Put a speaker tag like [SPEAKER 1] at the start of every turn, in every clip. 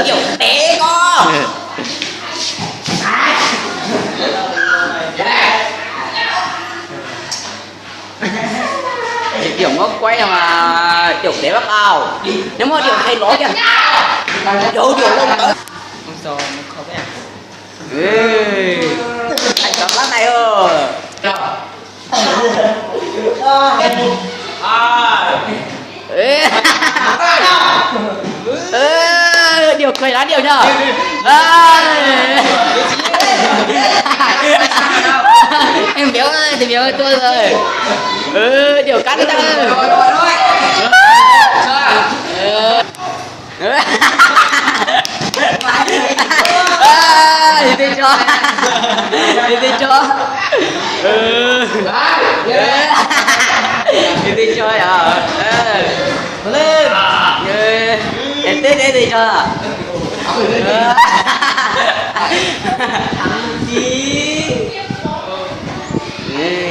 [SPEAKER 1] kiểu té con. Kiểu nó quay mà kiểu té bắt ao. Nếu mà kiểu hay lỗi kìa. Điều lông tới.
[SPEAKER 2] Không sao, không biết.
[SPEAKER 1] Anh cảm giác này ơi. Điều cười lá điều nhờ. Em béo ơi, thì béo tôi rồi. Điều cắt ra. Đi cho. Đi cho. Đi cho à. Lên. Em tết đấy đi cho.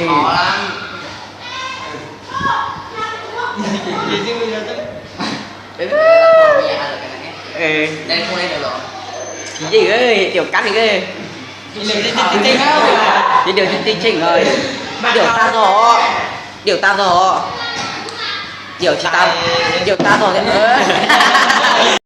[SPEAKER 2] Khó lắm. Đây không lên được rồi.
[SPEAKER 1] Cái gì ơi, kiểu cắt thì ghê. Cái điều chỉnh rồi. Điều ta rõ. Điều ta rõ. Điều ta rõ.